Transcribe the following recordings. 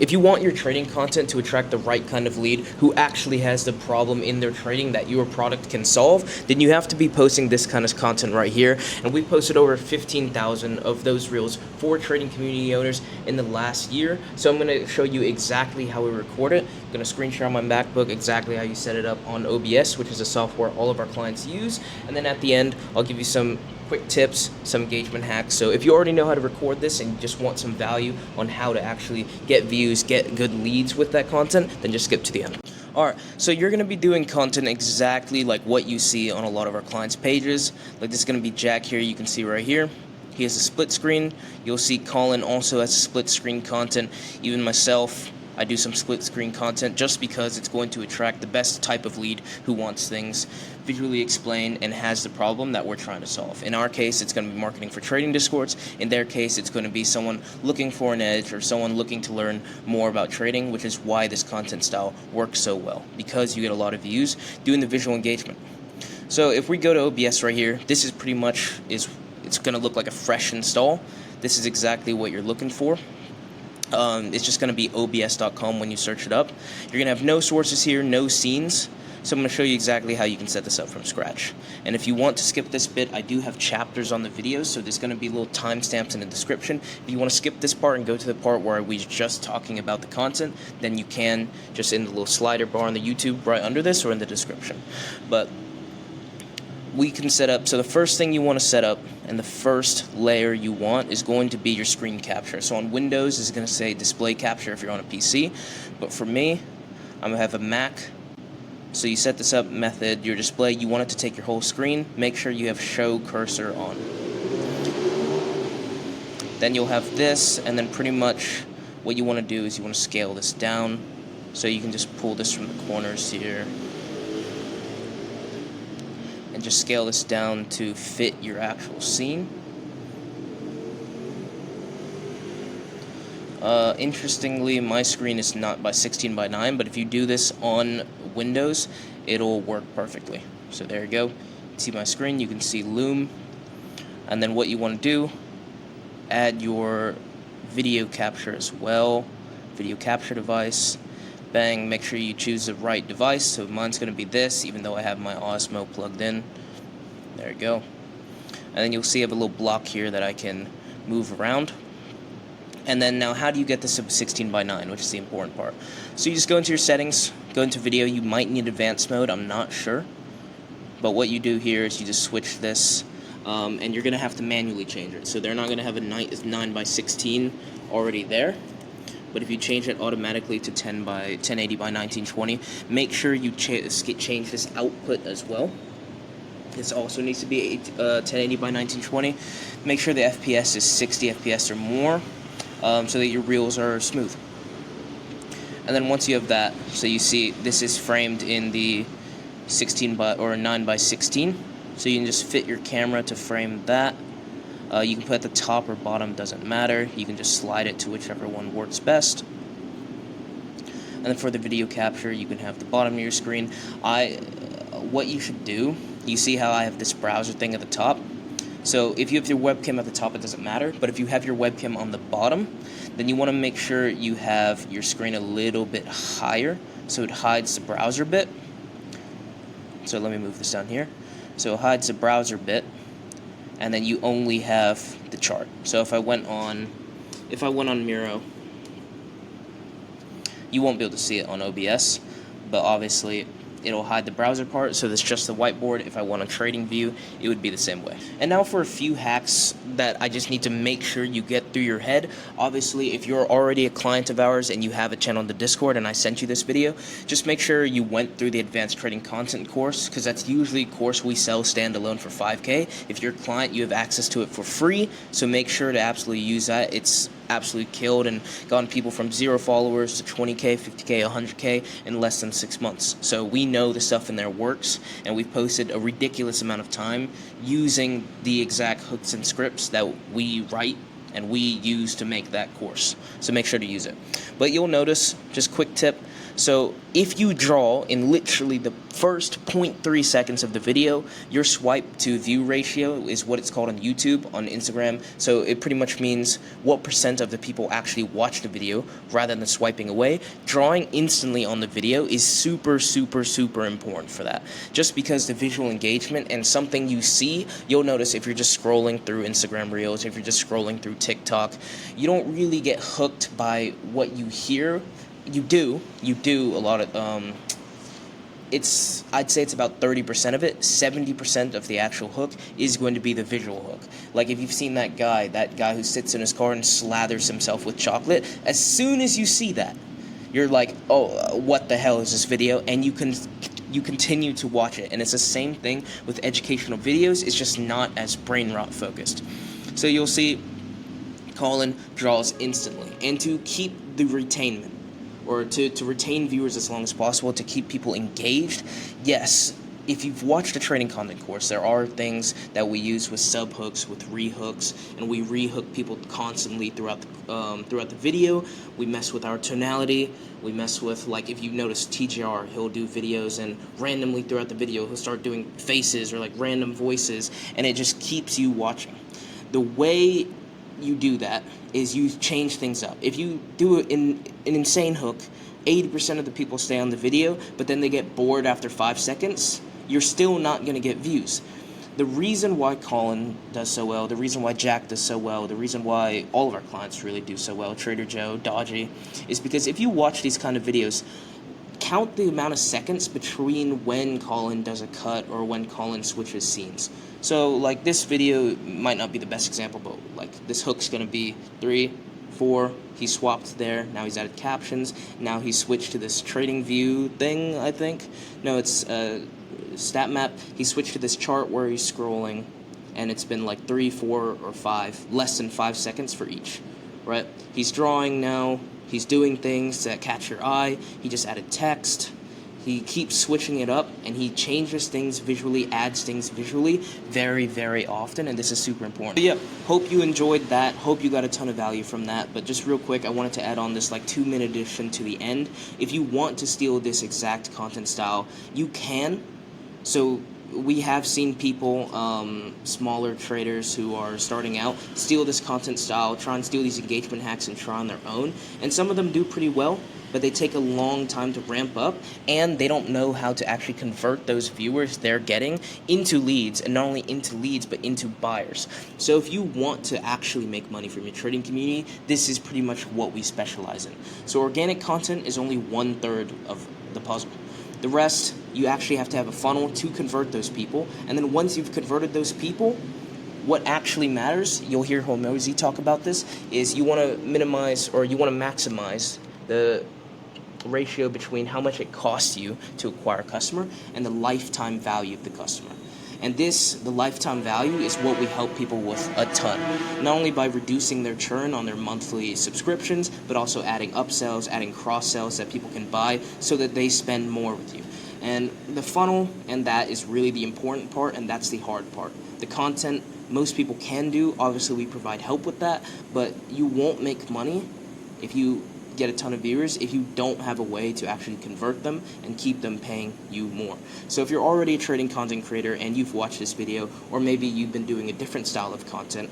If you want your trading content to attract the right kind of lead who actually has the problem in their trading that your product can solve, then you have to be posting this kind of content right here. And we posted over 15,000 of those reels for trading community owners in the last year. So I'm going to show you exactly how we record it. I'm going to screen share on my MacBook exactly how you set it up on OBS, which is a software all of our clients use. And then at the end, I'll give you some quick tips, some engagement hacks. So if you already know how to record this and you just want some value on how to actually get views, get good leads with that content, then just skip to the end. Alright, so you're going to be doing content exactly like what you see on a lot of our clients' pages. Like this is going to be Jack here, you can see right here. He has a split screen. You'll see Colin also has a split screen content. Even myself, I do some split screen content just because it's going to attract the best type of lead who wants things visually explained and has the problem that we're trying to solve. In our case, it's going to be marketing for trading discords. In their case, it's going to be someone looking for an edge or someone looking to learn more about trading, which is why this content style works so well, because you get a lot of views doing the visual engagement. So if we go to OBS right here, this is pretty much it's going to look like a fresh install. This is exactly what you're looking for. It's just going to be obs.com when you search it up. You're going to have no sources here, no scenes. So I'm going to show you exactly how you can set this up from scratch. And if you want to skip this bit, I do have chapters on the videos, so there's going to be little timestamps in the description. If you want to skip this part and go to the part where we're just talking about the content, then you can just in the little slider bar on the YouTube right under this or in the description. But we can set up, so the first thing you want to set up and the first layer you want is going to be your screen capture. So on Windows it's going to say display capture if you're on a PC, but for me, I'm going to have a Mac. So you set this up method, your display, you want it to take your whole screen, make sure you have show cursor on. Then you'll have this, and then pretty much what you want to do is you want to scale this down, so you can just pull this from the corners here and just scale this down to fit your actual scene. Interestingly, my screen is not by 16 by 9, but if you do this on Windows, it'll work perfectly. So there you go. See my screen, you can see Loom. And then what you want to do, add your video capture as well. Video capture device. Bang, make sure you choose the right device. So mine's going to be this, even though I have my Osmo plugged in. There you go. And then you'll see I have a little block here that I can move around. And then now how do you get this to 16 by 9, which is the important part. So you just go into your settings, go into video. You might need advanced mode, I'm not sure. But what you do here is you just switch this, and you're going to have to manually change it. So they're not going to have a 9 by 16 already there. But if you change it automatically to 1080 by 1920, make sure you change this output as well. This also needs to be 1080 by 1920. Make sure the FPS is 60 FPS or more, so that your reels are smooth. And then once you have that, so you see this is framed in the 16 by or 9 by 16, so you can just fit your camera to frame that. You can put at the top or bottom, doesn't matter. You can just slide it to whichever one works best. And then for the video capture, you can have the bottom of your screen. What you should do, you see how I have this browser thing at the top? So if you have your webcam at the top, it doesn't matter. But if you have your webcam on the bottom, then you want to make sure you have your screen a little bit higher so it hides the browser bit. So let me move this down here. So it hides the browser bit, and then you only have the chart. So if I went on Miro, you won't be able to see it on OBS, but obviously it'll hide the browser part, so that's just the whiteboard. If I want a trading view, it would be the same way. And now for a few hacks that I just need to make sure you get through your head. Obviously, if you're already a client of ours and you have a channel on the Discord and I sent you this video, just make sure you went through the advanced trading content course, because that's usually a course we sell standalone for $5K. If you're a client, you have access to it for free, so make sure to absolutely use that. It's absolutely killed and gotten people from 0 followers to 20K, 50K, 100K in less than 6 months. So we know the stuff in there works, and we've posted a ridiculous amount of time using the exact hooks and scripts that we write and we use to make that course. So make sure to use it. But you'll notice, just quick tip, so if you draw in literally the first 0.3 seconds of the video, your swipe to view ratio is what it's called on YouTube, on Instagram. So it pretty much means what % of the people actually watch the video rather than swiping away. Drawing instantly on the video is super, super, super important for that. Just because the visual engagement and something you see, you'll notice if you're just scrolling through Instagram Reels, if you're just scrolling through TikTok, you don't really get hooked by what you hear. You do a lot of, I'd say it's about 30% of it. 70% of the actual hook is going to be the visual hook. Like if you've seen that guy who sits in his car and slathers himself with chocolate, as soon as you see that, you're like, oh, what the hell is this video? And you continue to watch it. And it's the same thing with educational videos. It's just not as brain rot focused. So you'll see Colin draws instantly. And to keep the retainment, or to retain viewers as long as possible, to keep people engaged, yes, if you've watched a trading content course, there are things that we use with subhooks, with rehooks, and we rehook people constantly throughout the video. We mess with our tonality. We mess with, like, if you notice TGR, he'll do videos, and randomly throughout the video, he'll start doing faces or like random voices, and it just keeps you watching. The way you do that is you change things up. If you do an insane hook, 80% of the people stay on the video, but then they get bored after 5 seconds, you're still not going to get views. The reason why Colin does so well, the reason why Jack does so well, the reason why all of our clients really do so well, Trader Joe, Dodgy, is because if you watch these kind of videos, count the amount of seconds between when Colin does a cut or when Colin switches scenes. So, like, this video might not be the best example, but, like, this hook's going to be 3, 4, he swapped there, now he's added captions, now he switched to this trading view thing, I think. No, it's stat map. He switched to this chart where he's scrolling, and it's been, like, 3, 4, or 5, less than 5 seconds for each, right? He's drawing now. He's doing things that catch your eye. He just added text. He keeps switching it up, and he changes things visually, adds things visually very, very often, and this is super important. So yeah, hope you enjoyed that. Hope you got a ton of value from that. But just real quick, I wanted to add on this like 2-minute addition to the end. If you want to steal this exact content style, you can. So we have seen people, smaller traders who are starting out, steal this content style, try and steal these engagement hacks and try on their own. And some of them do pretty well, but they take a long time to ramp up, and they don't know how to actually convert those viewers they're getting into leads, and not only into leads, but into buyers. So if you want to actually make money from your trading community, this is pretty much what we specialize in. So organic content is only 1/3 of the puzzle. The rest, you actually have to have a funnel to convert those people, and then once you've converted those people, what actually matters, you'll hear Hormozy talk about this, is you want to minimize, or you want to maximize the ratio between how much it costs you to acquire a customer and the lifetime value of the customer. And the lifetime value, is what we help people with a ton. Not only by reducing their churn on their monthly subscriptions, but also adding upsells, adding cross-sells that people can buy so that they spend more with you. And the funnel and that is really the important part, and that's the hard part. The content, most people can do. Obviously, we provide help with that, but you won't make money if you get a ton of viewers if you don't have a way to actually convert them and keep them paying you more. So if you're already a trading content creator and you've watched this video, or maybe you've been doing a different style of content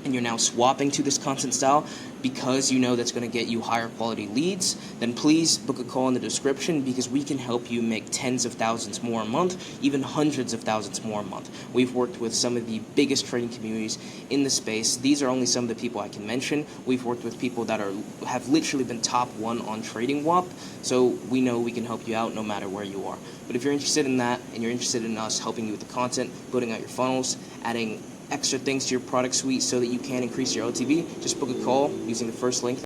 and you're now swapping to this content style because you know that's going to get you higher quality leads, then please book a call in the description, because we can help you make tens of thousands more a month, even hundreds of thousands more a month. We've worked with some of the biggest trading communities in the space. These are only some of the people I can mention. We've worked with people that have literally been top 1 on Trading WAP, so we know we can help you out no matter where you are. But if you're interested in that, and you're interested in us helping you with the content, building out your funnels, adding extra things to your product suite so that you can increase your LTV, just book a call using the first link.